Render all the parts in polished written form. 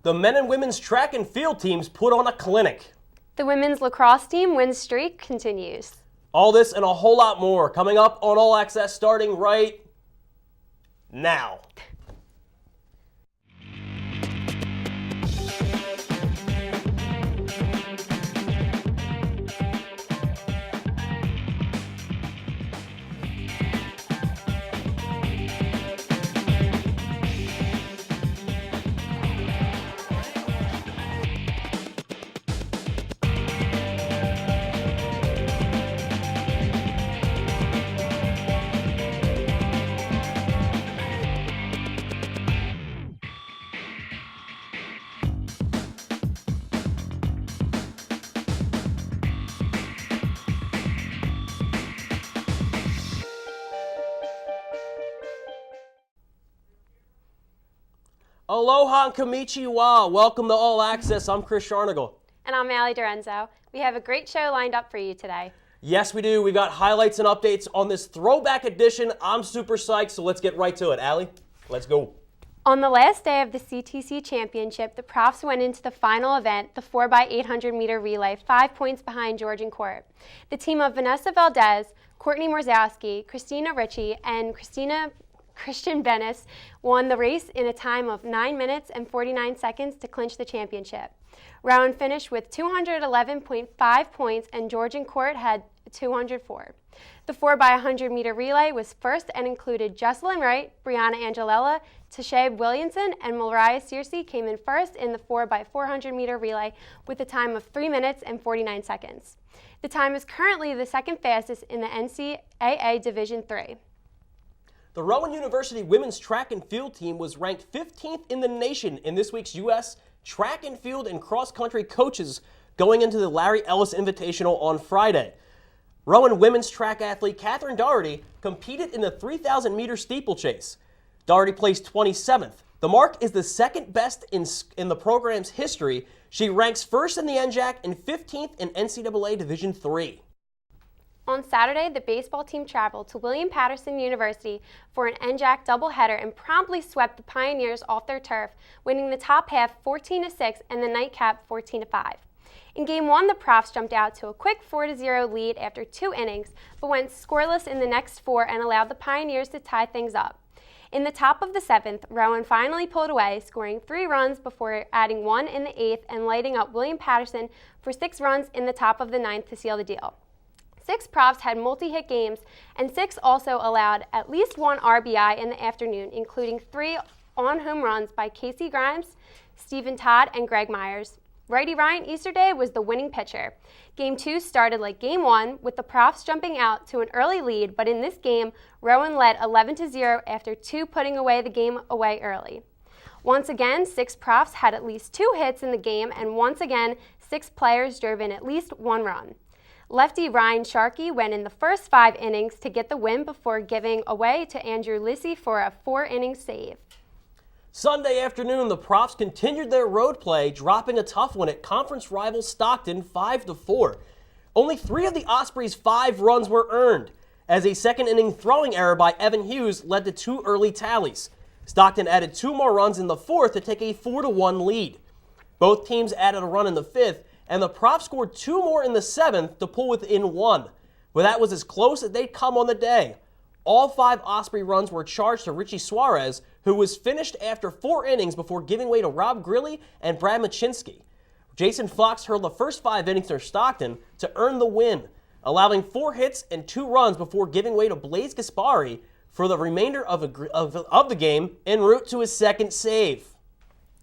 The men and women's track and field teams put on a clinic. The women's lacrosse team win streak continues. All this and a whole lot more coming up on All Access starting right now. Aloha and konnichiwa. Welcome to All Access. I'm Chris Sharnagle. And I'm Allie Dorenzo. We have a great show lined up for you today. Yes, we do. We got highlights and updates on this throwback edition. I'm super psyched, so let's get right to it. Allie, let's go. On the last day of the CTC Championship, the Profs went into the final event, the 4x800 meter relay, 5 points behind Georgian Court. The team of Vanessa Valdez, Courtney Morzowski, Christina Ritchie, and Christian Bennis won the race in a time of 9 minutes and 49 seconds to clinch the championship. Rowan finished with 211.5 points and Georgian Court had 204. The 4x100 meter relay was first and included Jesselyn Wright, Brianna Angelella, Tashae Williamson, and Mariah Searcy came in first in the 4x400 meter relay with a time of 3 minutes and 49 seconds. The time is currently the second fastest in the NCAA Division III. The Rowan University women's track and field team was ranked 15th in the nation in this week's U.S. track and field and cross-country coaches going into the Larry Ellis Invitational on Friday. Rowan women's track athlete Catherine Doherty competed in the 3,000-meter steeplechase. Doherty placed 27th. The mark is the second best in the program's history. She ranks first in the NJAC and 15th in NCAA Division III. On Saturday, the baseball team traveled to William-Paterson University for an NJAC doubleheader and promptly swept the Pioneers off their turf, winning the top half 14-6 and the nightcap 14-5. In Game 1, the Profs jumped out to a quick 4-0 lead after 2 innings, but went scoreless in the next 4 and allowed the Pioneers to tie things up. In the top of the 7th, Rowan finally pulled away, scoring 3 runs before adding 1 in the 8th and lighting up William-Paterson for 6 runs in the top of the 9th to seal the deal. 6 Profs had multi-hit games, and 6 also allowed at least 1 RBI in the afternoon, including 3 on-home runs by Casey Grimes, Stephen Todd, and Greg Myers. Righty Ryan Easterday was the winning pitcher. Game 2 started like Game 1, with the Profs jumping out to an early lead, but in this game, Rowan led 11-0 after 2 putting away the game away early. Once again, 6 Profs had at least 2 hits in the game, and once again, 6 players drove in at least 1 run. Lefty Ryan Sharkey went in the first 5 innings to get the win before giving away to Andrew Lissy for a 4-inning save. Sunday afternoon, the Profs continued their road play, dropping a tough one at conference rival Stockton 5-4. Only 3 of the Ospreys' 5 runs were earned, as a second-inning throwing error by Evan Hughes led to 2 early tallies. Stockton added 2 more runs in the 4th to take a 4-1 lead. Both teams added a run in the 5th, and the Profs scored 2 more in the 7th to pull within 1. But that was as close as they'd come on the day. All 5 Osprey runs were charged to Richie Suarez, who was finished after 4 innings before giving way to Rob Grilly and Brad Machinsky. Jason Fox hurled the first 5 innings for Stockton to earn the win, allowing 4 hits and 2 runs before giving way to Blaze Gaspari for the remainder of the game en route to his 2nd save.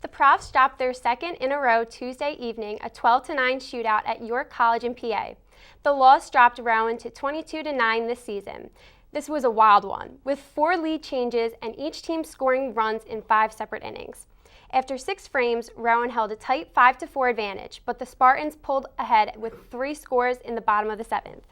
The Profs dropped their 2nd in a row Tuesday evening, a 12-9 shootout at York College in PA. The loss dropped Rowan to 22-9 this season. This was a wild one, with 4 lead changes and each team scoring runs in 5 separate innings. After 6 frames, Rowan held a tight 5-4 advantage, but the Spartans pulled ahead with 3 scores in the bottom of the 7th.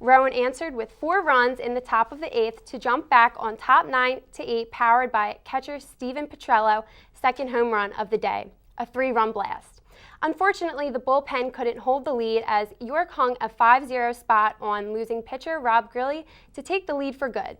Rowan answered with 4 runs in the top of the 8th to jump back on top 9-8, powered by catcher Steven Petrello, 2nd home run of the day, a 3-run blast. Unfortunately, the bullpen couldn't hold the lead as York hung a 5-0 spot on losing pitcher Rob Grilly to take the lead for good.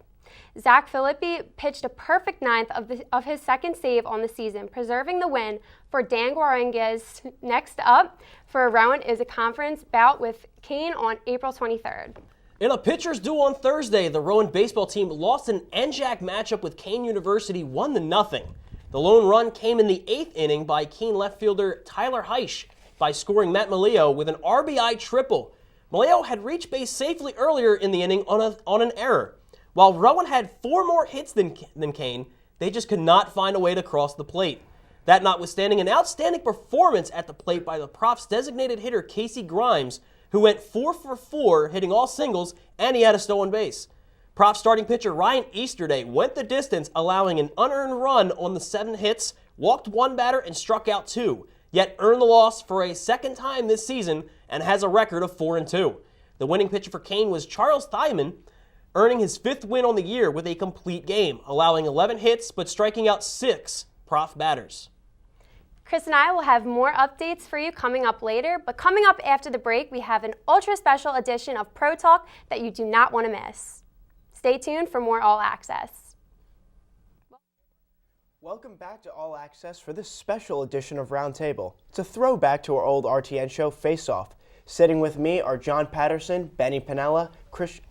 Zach Philippi pitched a perfect ninth of his second save on the season, preserving the win for Dan Guaranguez. Next up for Rowan is a conference bout with Kane on April 23rd. In a pitcher's duel on Thursday, the Rowan baseball team lost an NJAC matchup with Kane University 1-0. The lone run came in the 8th inning by Keene left fielder Tyler Heisch by scoring Matt Maleo with an RBI triple. Maleo had reached base safely earlier in the inning on an error. While Rowan had 4 more hits than Kane, they just could not find a way to cross the plate. That notwithstanding an outstanding performance at the plate by the Profs' designated hitter Casey Grimes, who went 4 for 4, hitting all singles, and he had a stolen base. Prof starting pitcher Ryan Easterday went the distance, allowing an unearned run on the 7 hits, walked 1 batter, and struck out 2, yet earned the loss for a second time this season and has a record of 4-2. The winning pitcher for Kane was Charles Thyman, earning his 5th win on the year with a complete game, allowing 11 hits but striking out 6 Prof batters. Chris and I will have more updates for you coming up later, but coming up after the break, we have an ultra special edition of Pro Talk that you do not want to miss. Stay tuned for more All Access. Welcome back to All Access for this special edition of Roundtable. It's a throwback to our old RTN show, Face Off. Sitting with me are John Patterson, Benny Pinella,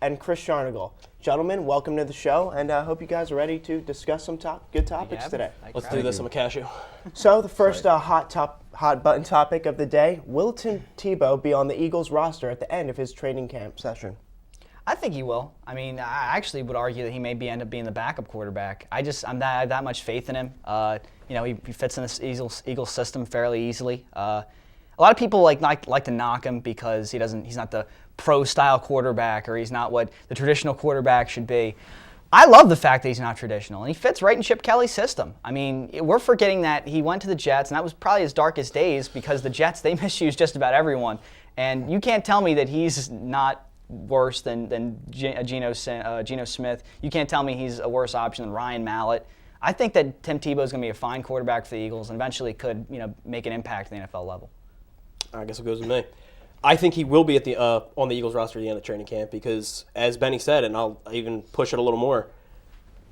and Chris Sharnagle. Gentlemen, welcome to the show, and I hope you guys are ready to discuss some good topics today. Let's do this. I'm a cashew. So the first hot button topic of the day: will Tim Tebow be on the Eagles roster at the end of his training camp session? I think he will. I mean, I actually would argue that he may end up being the backup quarterback. I have that much faith in him. He fits in this Eagles system fairly easily. A lot of people like to knock him because he's not the pro-style quarterback, or he's not what the traditional quarterback should be. I love the fact that he's not traditional, and he fits right in Chip Kelly's system. I mean, we're forgetting that he went to the Jets, and that was probably his darkest days because the Jets, they misuse just about everyone. And you can't tell me that he's not worse than Geno Smith. You can't tell me he's a worse option than Ryan Mallett. I think that Tim Tebow is going to be a fine quarterback for the Eagles and eventually could make an impact at the NFL level. I guess it goes with me. I think he will be at on the Eagles roster at the end of training camp because, as Benny said, and I'll even push it a little more,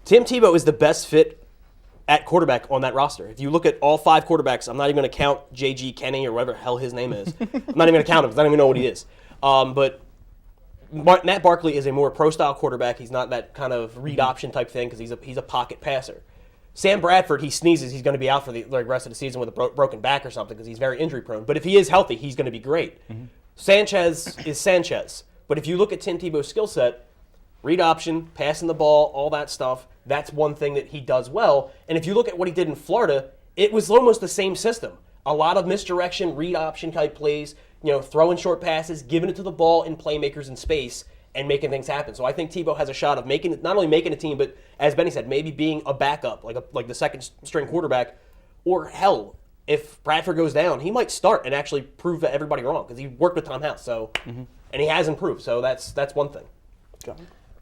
Tim Tebow is the best fit at quarterback on that roster. If you look at all 5 quarterbacks, I'm not even going to count J.G. Kenny or whatever the hell his name is. I'm not even going to count him because I don't even know what he is. But Matt Barkley is a more pro-style quarterback. He's not that kind of read option type thing because he's a pocket passer. Sam Bradford, he sneezes, he's going to be out for the rest of the season with a broken back or something because he's very injury prone. But if he is healthy, he's going to be great. Mm-hmm. Sanchez is Sanchez. But if you look at Tim Tebow's skill set, read option, passing the ball, all that stuff, that's one thing that he does well. And if you look at what he did in Florida, it was almost the same system. A lot of misdirection, read option type plays, throwing short passes, giving it to the ball in playmakers in space, and making things happen. So I think Tebow has a shot of not only making a team, but as Benny said, maybe being a backup, like the second string quarterback, or hell, if Bradford goes down, he might start and actually prove everybody wrong because he worked with Tom House, and he has improved. So that's one thing. John?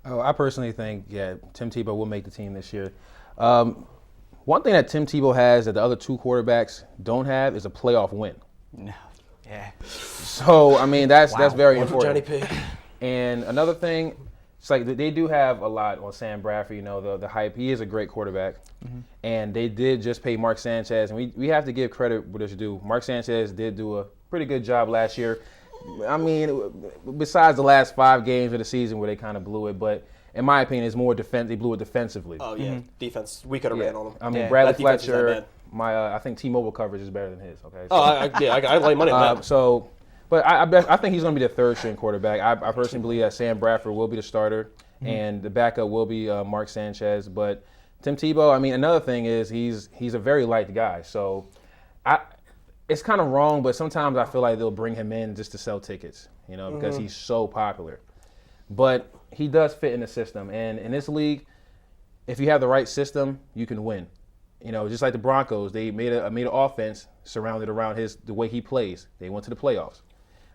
Oh, I personally think, Tim Tebow will make the team this year. One thing that Tim Tebow has that the other 2 quarterbacks don't have is a playoff win. No. Yeah. So, I mean, that's very important. Johnny P. And another thing, it's like they do have a lot on Sam Bradford, the hype. He is a great quarterback. Mm-hmm. And they did just pay Mark Sanchez. And we have to give credit where it's due. Mark Sanchez did do a pretty good job last year. I mean, besides the last 5 games of the season where they kind of blew it. But in my opinion, it's more defense. They blew it defensively. Oh, yeah. Defense. We could have ran on them. I mean, Bradley Fletcher, I think T-Mobile coverage is better than his. Okay. So, I like money on that. But I think he's going to be the 3rd string quarterback. I personally believe that Sam Bradford will be the starter, and the backup will be Mark Sanchez. But Tim Tebow, I mean, another thing is he's a very light guy. So it's kind of wrong, but sometimes I feel like they'll bring him in just to sell tickets, because he's so popular. But he does fit in the system. And in this league, if you have the right system, you can win. Just like the Broncos, they made an offense surrounded around the way he plays. They went to the playoffs.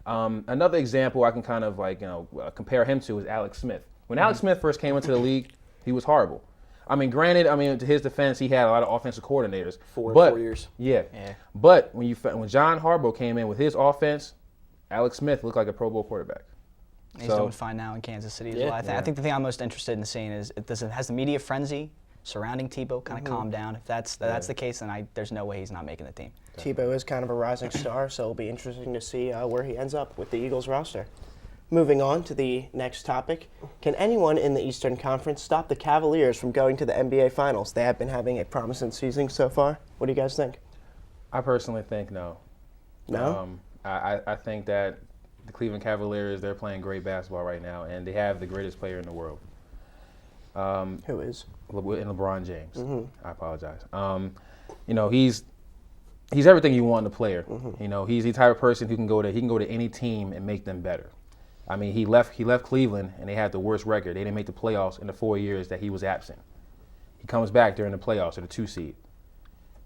Another example I can kind of compare him to is Alex Smith. When Alex Smith first came into the league, he was horrible. I mean, granted, to his defense, he had a lot of offensive coordinators. 4 years. Yeah. But when John Harbaugh came in with his offense, Alex Smith looked like a Pro Bowl quarterback. He's doing fine now in Kansas City as well. I think the thing I'm most interested in seeing is has the media frenzy surrounding Tebow kind of calmed down? If that's the case, then there's no way he's not making the team. Tebow is kind of a rising star, so it'll be interesting to see where he ends up with the Eagles roster. Moving on to the next topic, can anyone in the Eastern Conference stop the Cavaliers from going to the NBA Finals? They have been having a promising season so far. What do you guys think? I personally think no. No? I think that the Cleveland Cavaliers, they're playing great basketball right now, and they have the greatest player in the world. Who is? LeBron James. I apologize. He's everything you want in a player. He's the type of person who can go to any team and make them better. I mean, he left Cleveland and they had the worst record. They didn't make the playoffs in the 4 years that he was absent. He comes back during the playoffs at a 2 seed.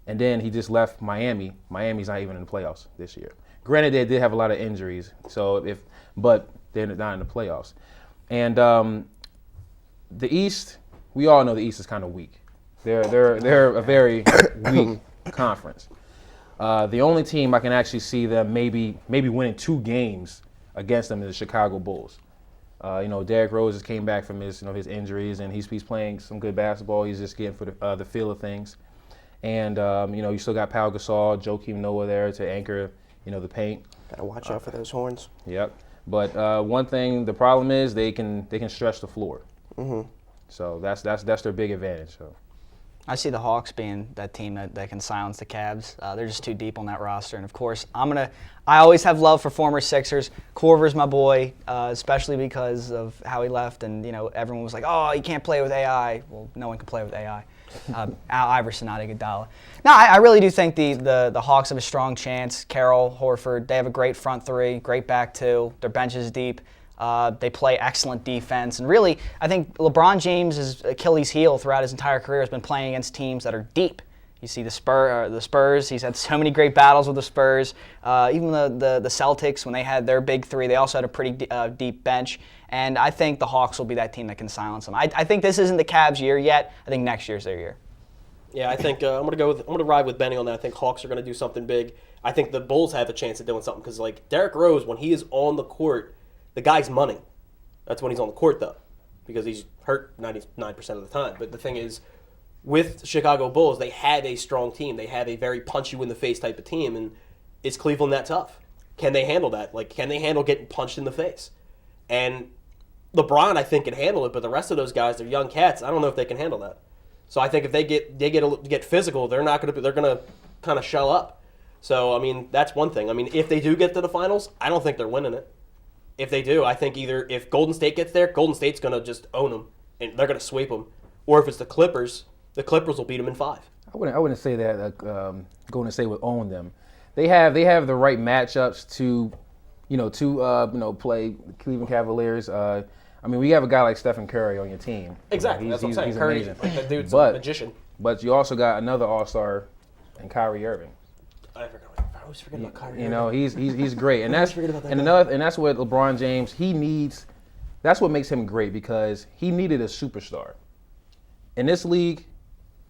And then he just left Miami. Miami's not even in the playoffs this year. Granted, they did have a lot of injuries, but they're not in the playoffs. And the East, we all know the East is kind of weak. They're a very weak conference. The only team I can actually see them maybe winning 2 games against them is the Chicago Bulls. Derrick Rose just came back from his injuries, and he's playing some good basketball. He's just getting for the feel of things. And you still got Pau Gasol, Joakim Noah there to anchor the paint. Gotta watch out for those horns. Yep. But one thing, the problem is they can stretch the floor. So that's their big advantage. So I see the Hawks being that team that can silence the Cavs. They're just too deep on that roster. And of course, I always have love for former Sixers. Korver's my boy, especially because of how he left. And everyone was like, "Oh, you can't play with AI." Well, no one can play with AI. Al Iverson, not Iguodala. No, I really do think the Hawks have a strong chance. Carroll, Horford, they have a great front 3, great back 2. Their bench is deep. They play excellent defense. And really, I think LeBron James' Achilles heel throughout his entire career has been playing against teams that are deep. You see the Spurs. He's had so many great battles with the Spurs. Even the Celtics, when they had their big 3, they also had a pretty deep bench. And I think the Hawks will be that team that can silence them. I think this isn't the Cavs' year yet. I think next year's their year. Yeah, I think I'm gonna ride with Benny on that. I think Hawks are gonna do something big. I think the Bulls have a chance of doing something because Derrick Rose, when he is on the court, the guy's money. That's when he's on the court though, because he's hurt 99% of the time. But the thing is, with Chicago Bulls, they have a strong team. They have a very punch you in the face type of team, and is Cleveland that tough? Can they handle that? Can they handle getting punched in the face? And LeBron, I think, can handle it, but the rest of those guys, they're young cats. I don't know if they can handle that. So I think if they get physical, they're gonna kind of shell up. So I mean, that's one thing. I mean, if they do get to the finals, I don't think they're winning it. If they do, I think either if Golden State gets there, Golden State's gonna just own them and they're gonna sweep them, or if it's the Clippers will beat them in 5. I wouldn't say that Golden State would own them. They have the right matchups to play Cleveland Cavaliers. I mean, we have a guy like Stephen Curry on your team. Exactly, that's what I'm saying. He's Curry, amazing. that dude's a magician. But you also got another all-star in Kyrie Irving. I always forget about Kyrie Irving. He's great, and that's that's what LeBron James he needs. That's what makes him great because he needed a superstar. In this league,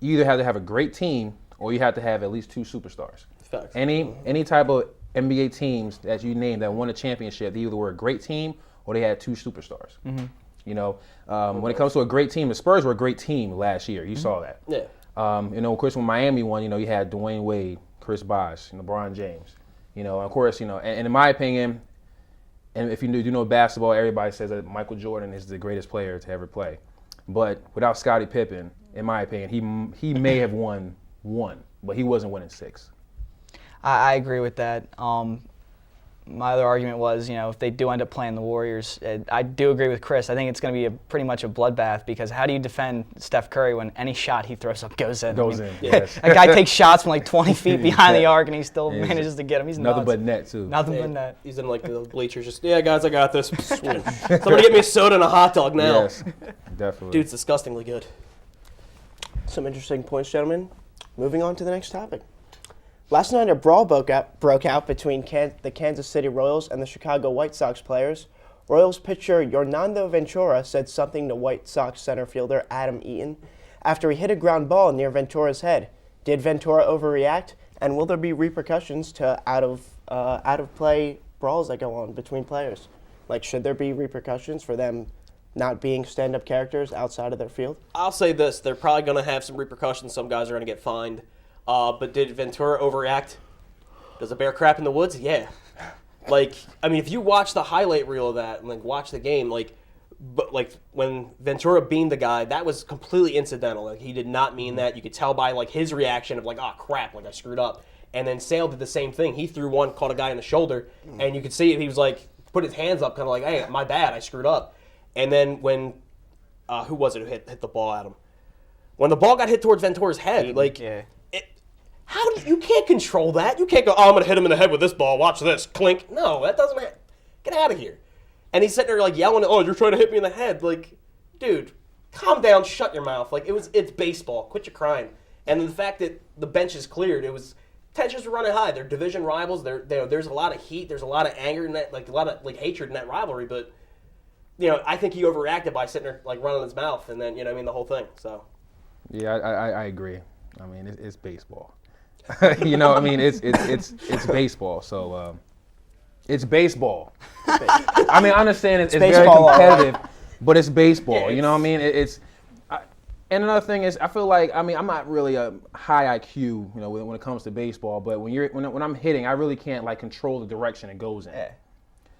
you either have to have a great team or you have to have at least 2 superstars. Facts. Any type of NBA teams that you name that won a championship, they either were a great team or they had 2 superstars. When it comes to a great team, the Spurs were a great team last year. You saw that. Yeah. Of course, when Miami won, you had Dwayne Wade, Chris Bosh, LeBron James. Of course, and in my opinion, and if you do know basketball, everybody says that Michael Jordan is the greatest player to ever play. But without Scottie Pippen, in my opinion, he may have won 1, but he wasn't winning 6. I agree with that. My other argument was, if they do end up playing the Warriors, I do agree with Chris. I think it's going to be pretty much a bloodbath because how do you defend Steph Curry when any shot he throws up goes in? Yes. A guy takes shots from 20 feet behind the arc and he still manages to get him. He's nothing nuts. but net too. Nothing but net. He's in the bleachers just, yeah, guys, I got this. Somebody get me a soda and a hot dog now. Yes, definitely. Dude's disgustingly good. Some interesting points, gentlemen. Moving on to the next topic. Last night, a brawl broke out between the Kansas City Royals and the Chicago White Sox players. Royals pitcher Yornando Ventura said something to White Sox center fielder Adam Eaton after he hit a ground ball near Ventura's head. Did Ventura overreact? And will there be repercussions to out of play brawls that go on between players? Like, should there be repercussions for them not being stand-up characters outside of their field? I'll say this: they're probably going to have some repercussions. Some guys are going to get fined. But did Ventura overreact? Does a bear crap in the woods? Yeah. Like, I mean, if you watch the highlight reel of that and watch the game, but when Ventura beamed the guy, that was completely incidental. Like, he did not mean that. You could tell by his reaction of oh crap, I screwed up. And then Sale did the same thing. He threw one, caught a guy in the shoulder, and you could see he was put his hands up, kind of hey, my bad, I screwed up. And then when who was it who hit the ball at him? When the ball got hit towards Ventura's head, you can't control that. You can't go, I'm going to hit him in the head with this ball. Watch this. Clink. No, that doesn't happen. Get out of here. And he's sitting there yelling, oh, you're trying to hit me in the head. Dude, calm down. Shut your mouth. It's baseball. Quit your crying. And the fact that the bench is cleared, tensions were running high. They're division rivals. There's a lot of heat. There's a lot of anger in that, a lot of hatred in that rivalry. But, I think he overreacted by sitting there running his mouth and then, the whole thing. So. Yeah, I agree. I mean, it's baseball. It's baseball. So it's baseball. I mean, I understand it's very competitive, but it's baseball. You know what I mean? And another thing is, I feel like I'm not really a high IQ, when it comes to baseball. But when I'm hitting, I really can't control the direction it goes in. Yeah.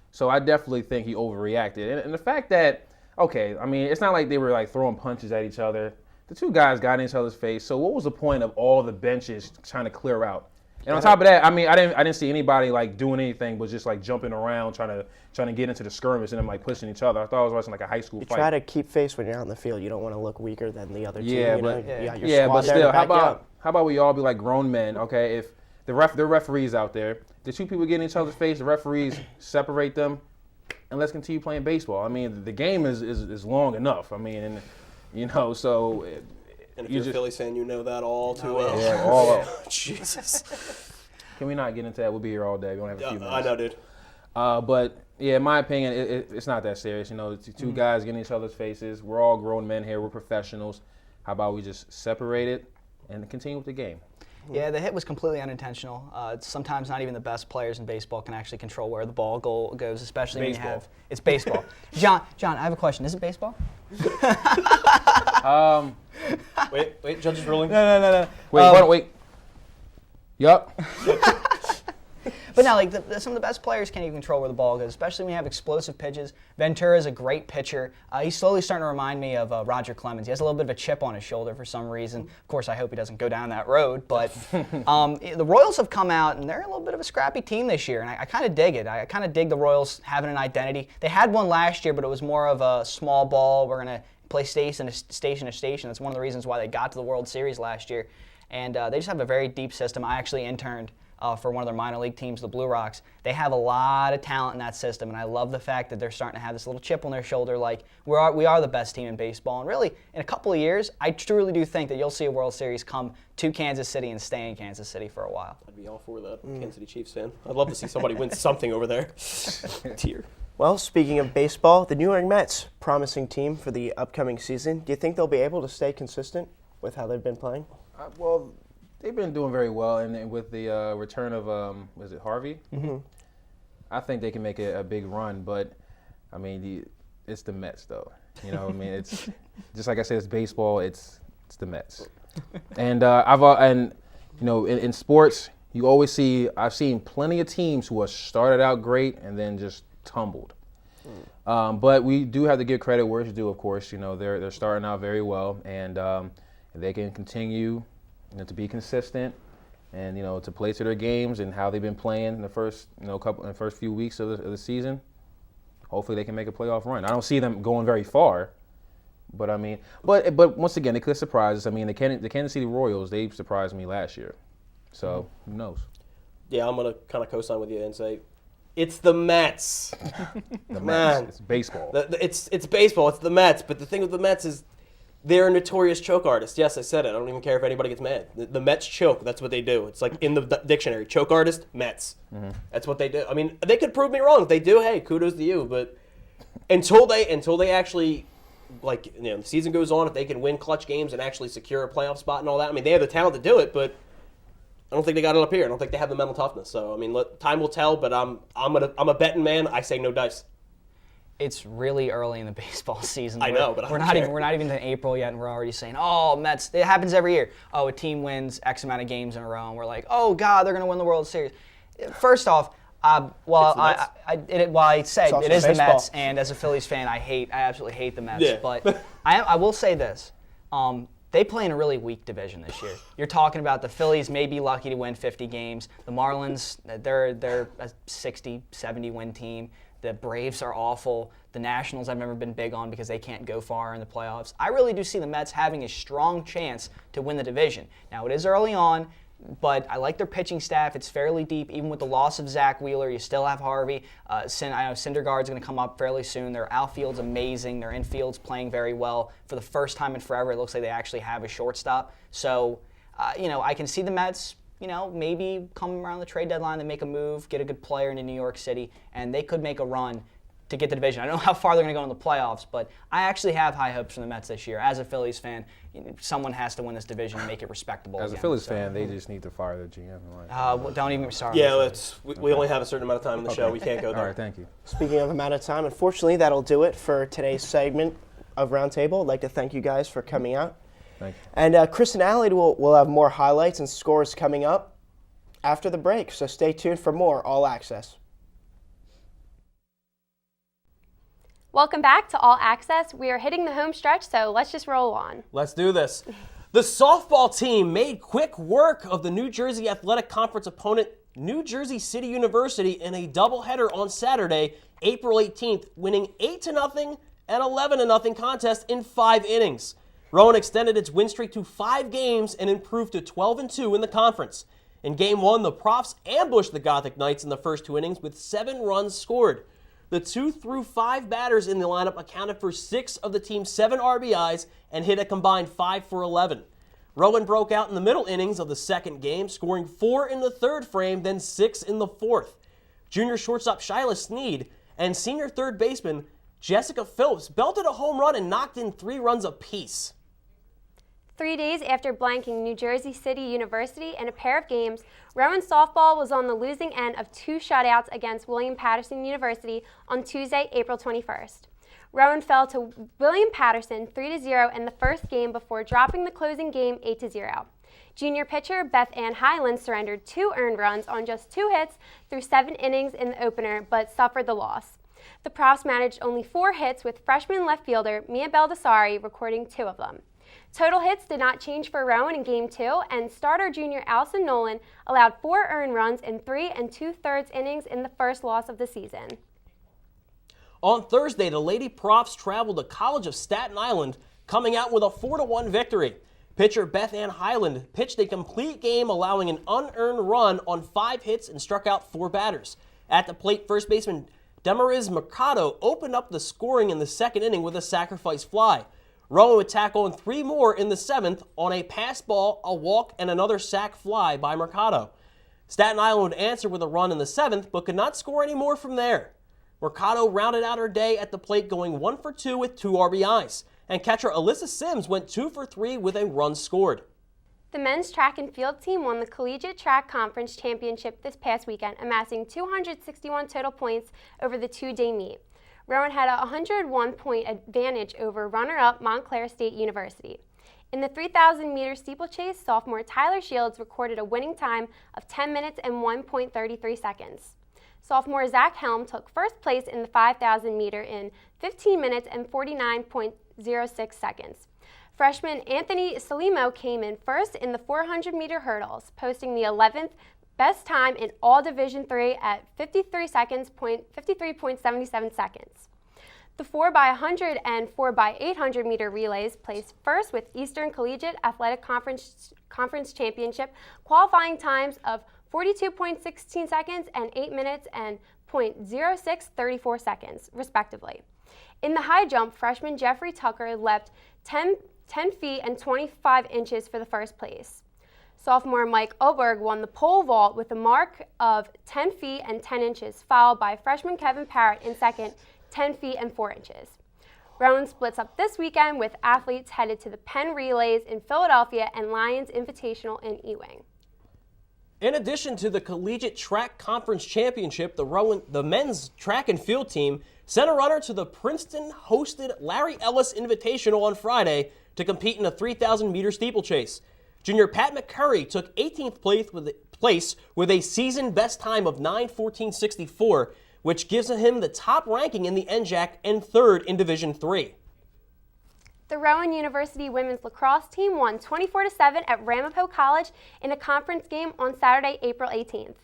So I definitely think he overreacted, and the fact that it's not like they were throwing punches at each other. The two guys got in each other's face. So what was the point of all the benches trying to clear out? And on top of that, I didn't see anybody doing anything but just jumping around trying to get into the skirmish and them pushing each other. I thought I was watching a high school fight. You try to keep face when you're out in the field. You don't want to look weaker than the other team. But still, how about we all be grown men? Okay, if there are referees out there, the two people get in each other's face, the referees separate them, and let's continue playing baseball. I mean, the game is long enough. So. And if you're a Phillies fan, you know that all too well. Yeah, all up. Jesus. Can we not get into that? We'll be here all day. We only have a few minutes. I know, dude. But, in my opinion, it's not that serious. Two guys getting in each other's faces. We're all grown men here. We're professionals. How about we just separate it and continue with the game? Yeah, the hit was completely unintentional. Sometimes not even the best players in baseball can actually control where the ball goes, especially when you have – it's baseball. John, I have a question. Is it baseball? Wait, judge is ruling. No. Wait, hold on, wait. Yup. But now, some of the best players can't even control where the ball goes, especially when you have explosive pitches. Ventura is a great pitcher. He's slowly starting to remind me of Roger Clemens. He has a little bit of a chip on his shoulder for some reason. Of course, I hope he doesn't go down that road. But the Royals have come out, and they're a little bit of a scrappy team this year, and I kind of dig it. I kind of dig the Royals having an identity. They had one last year, but it was more of a small ball. We're going to play station to station. That's one of the reasons why they got to the World Series last year. And they just have a very deep system. I actually interned for one of their minor league teams, the Blue Rocks. They have a lot of talent in that system, and I love the fact that they're starting to have this little chip on their shoulder we are the best team in baseball. And really, in a couple of years, I truly do think that you'll see a World Series come to Kansas City and stay in Kansas City for a while. I'd be all for that. Kansas City Chiefs fan. I'd love to see somebody win something over there. Tear. Well, speaking of baseball, the New York Mets, promising team for the upcoming season. Do you think they'll be able to stay consistent with how they've been playing? They've been doing very well, and with the return of was it Harvey? Mm-hmm. I think they can make a big run, but it's the Mets though. It's just like I said, it's baseball. It's the Mets, and in sports, you always see. I've seen plenty of teams who have started out great and then just tumbled. But we do have to give credit where it's due. Of course, they're starting out very well, and they can continue. To be consistent, and to play to their games and how they've been playing in the first few weeks of the season. Hopefully, they can make a playoff run. I don't see them going very far, but but once again, they could surprise us. The Kansas City Royals, they surprised me last year, so who knows? Yeah, I'm gonna kind of co-sign with you and say it's the Mets. The Mets. It's baseball. It's baseball. It's the Mets. But the thing with the Mets is, they're a notorious choke artist. Yes, I said it. I don't even care if anybody gets mad. The Mets choke. That's what they do. It's in the dictionary. Choke artist, Mets. Mm-hmm. That's what they do. They could prove me wrong. If they do, hey, kudos to you. But until they actually, the season goes on, if they can win clutch games and actually secure a playoff spot and all that, they have the talent to do it, but I don't think they got it up here. I don't think they have the mental toughness. So, time will tell, but I'm a betting man. I say no dice. It's really early in the baseball season. I know, but I we're don't not care. even in April yet, and we're already saying, "Oh, Mets." It happens every year. Oh, a team wins X amount of games in a row, and we're like, "Oh God, they're going to win the World Series." First off, I said also it is the baseball. Mets, and as a Phillies fan, I absolutely hate the Mets. Yeah. But I will say this. They play in a really weak division this year. You're talking about the Phillies may be lucky to win 50 games. The Marlins, they're a 60, 70 win team. The Braves are awful. The Nationals I've never been big on because they can't go far in the playoffs. I really do see the Mets having a strong chance to win the division. Now, it is early on, but I like their pitching staff. It's fairly deep. Even with the loss of Zach Wheeler, you still have Harvey. I know Syndergaard's going to come up fairly soon. Their outfield's amazing. Their infield's playing very well. For the first time in forever, it looks like they actually have a shortstop. So, I can see the Mets, maybe come around the trade deadline, they make a move, get a good player into New York City, and they could make a run to get the division. I don't know how far they're going to go in the playoffs, but I actually have high hopes for the Mets this year. As a Phillies fan, someone has to win this division and make it respectable. As a again. Phillies fan, they just need to fire the GM. Don't even start. Yeah, with it. we only have a certain amount of time in the show. We can't go there. All right, thank you. Speaking of amount of time, unfortunately, that'll do it for today's segment of Roundtable. I'd like to thank you guys for coming out. Thank you. And Chris and Allie will have more highlights and scores coming up after the break, so stay tuned for more All Access. Welcome back to All Access. We are hitting the home stretch, so let's just roll on. Let's do this. The softball team made quick work of the New Jersey Athletic Conference opponent, New Jersey City University, in a doubleheader on Saturday, April 18th, winning 8-0 and 11-0 contest in 5 innings. Rowan extended its win streak to 5 games and improved to 12-2 in the conference. In Game 1, the Profs ambushed the Gothic Knights in the first 2 innings with 7 runs scored. The 2 through 5 batters in the lineup accounted for 6 of the team's 7 RBIs and hit a combined 5 for 11. Rowan broke out in the middle innings of the second game, scoring 4 in the third frame, then 6 in the fourth. Junior shortstop Shyla Sneed and senior third baseman Jessica Phillips belted a home run and knocked in 3 runs apiece. 3 days after blanking New Jersey City University in a pair of games, Rowan softball was on the losing end of 2 shutouts against William Patterson University on Tuesday, April 21st. Rowan fell to William Patterson 3-0 in the first game before dropping the closing game 8-0. Junior pitcher Beth Ann Highland surrendered 2 earned runs on just 2 hits through 7 innings in the opener, but suffered the loss. The Profs managed only 4 hits, with freshman left fielder Mia Baldessari recording 2 of them. Total hits did not change for Rowan in Game 2, and starter junior Allison Nolan allowed 4 earned runs in 3 2/3 innings in the first loss of the season. On Thursday, the Lady Profs traveled to College of Staten Island, coming out with a 4-1 victory. Pitcher Beth Ann Highland pitched a complete game, allowing an unearned run on 5 hits and struck out 4 batters. At the plate, first baseman Demariz Mercado opened up the scoring in the second inning with a sacrifice fly. Rowan would tack on 3 more in the 7th on a pass ball, a walk, and another sac fly by Mercado. Staten Island would answer with a run in the 7th, but could not score any more from there. Mercado rounded out her day at the plate, going 1 for 2 with 2 RBIs, and catcher Alyssa Sims went 2 for 3 with a run scored. The men's track and field team won the Collegiate Track Conference Championship this past weekend, amassing 261 total points over the 2-day meet. Rowan had a 101-point advantage over runner-up Montclair State University. In the 3,000-meter steeplechase, sophomore Tyler Shields recorded a winning time of 10 minutes and 1.33 seconds. Sophomore Zach Helm took first place in the 5,000-meter in 15 minutes and 49.06 seconds. Freshman Anthony Salimo came in first in the 400-meter hurdles, posting the 11th best time in all Division III at 53.77 seconds. The 4x100 and 4x800 meter relays placed first with Eastern Collegiate Athletic Conference Championship qualifying times of 42.16 seconds and 8 minutes and .0634 seconds, respectively. In the high jump, freshman Jeffrey Tucker leapt 10 feet and 25 inches for the first place. Sophomore Mike Oberg won the pole vault with a mark of 10 feet and 10 inches, followed by freshman Kevin Parrott in second, 10 feet and 4 inches. Rowan splits up this weekend with athletes headed to the Penn Relays in Philadelphia and Lions Invitational in Ewing. In addition to the Collegiate Track Conference Championship, the men's track and field team sent a runner to the Princeton-hosted Larry Ellis Invitational on Friday to compete in a 3,000-meter steeplechase. Junior Pat McCurry took 18th place with a season best time of 9:14.64, which gives him the top ranking in the NJAC and third in Division III. The Rowan University women's lacrosse team won 24-7 at Ramapo College in a conference game on Saturday, April 18th.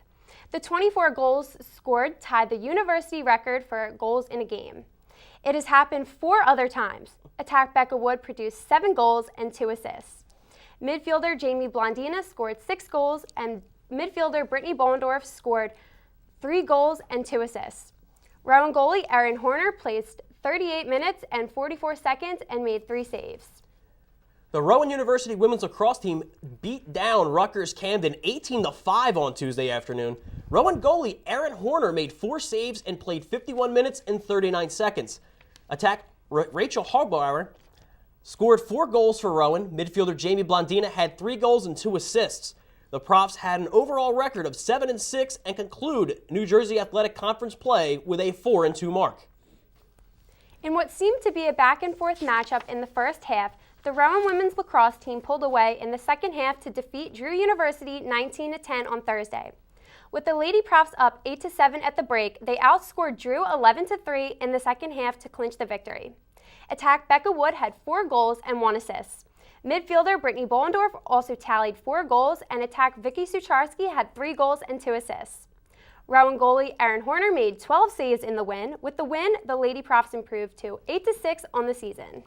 The 24 goals scored tied the university record for goals in a game. It has happened 4 other times. Attack Becca Wood produced 7 goals and 2 assists. Midfielder Jamie Blondina scored 6 goals, and midfielder Brittany Bollendorf scored 3 goals and 2 assists. Rowan goalie Erin Horner placed 38 minutes and 44 seconds and made 3 saves. The Rowan University women's lacrosse team beat down Rutgers Camden 18-5 on Tuesday afternoon. Rowan goalie Erin Horner made 4 saves and played 51 minutes and 39 seconds. Attack Rachel Harbauer scored 4 goals for Rowan. Midfielder Jamie Blondina had 3 goals and 2 assists. The Profs had an overall record of 7-6 and conclude New Jersey Athletic Conference play with a 4-2 mark. In what seemed to be a back-and-forth matchup in the first half, the Rowan women's lacrosse team pulled away in the second half to defeat Drew University 19-10 on Thursday. With the Lady Profs up 8-7 at the break, they outscored Drew 11-3 in the second half to clinch the victory. Attack Becca Wood had 4 goals and 1 assist. Midfielder Brittany Bollendorf also tallied 4 goals, and attack Vicky Sucharski had 3 goals and 2 assists. Rowan goalie Erin Horner made 12 saves in the win. With the win, the Lady Profs improved to 8-6 on the season.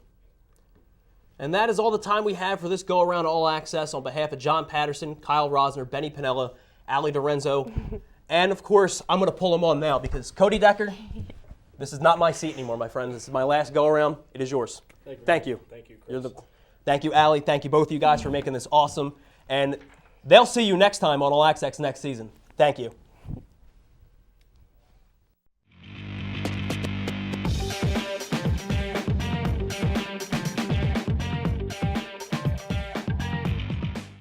And that is all the time we have for this go-around All Access. On behalf of John Patterson, Kyle Rosner, Benny Pinella, Ali DiRenzo, and of course, I'm going to pull them on now because Cody Decker, this is not my seat anymore, my friends. This is my last go-around. It is yours. Thank you. Thank you, Chris. Thank you, Ali. Thank you, both of you guys, for making this awesome. And they'll see you next time on All Access next season. Thank you.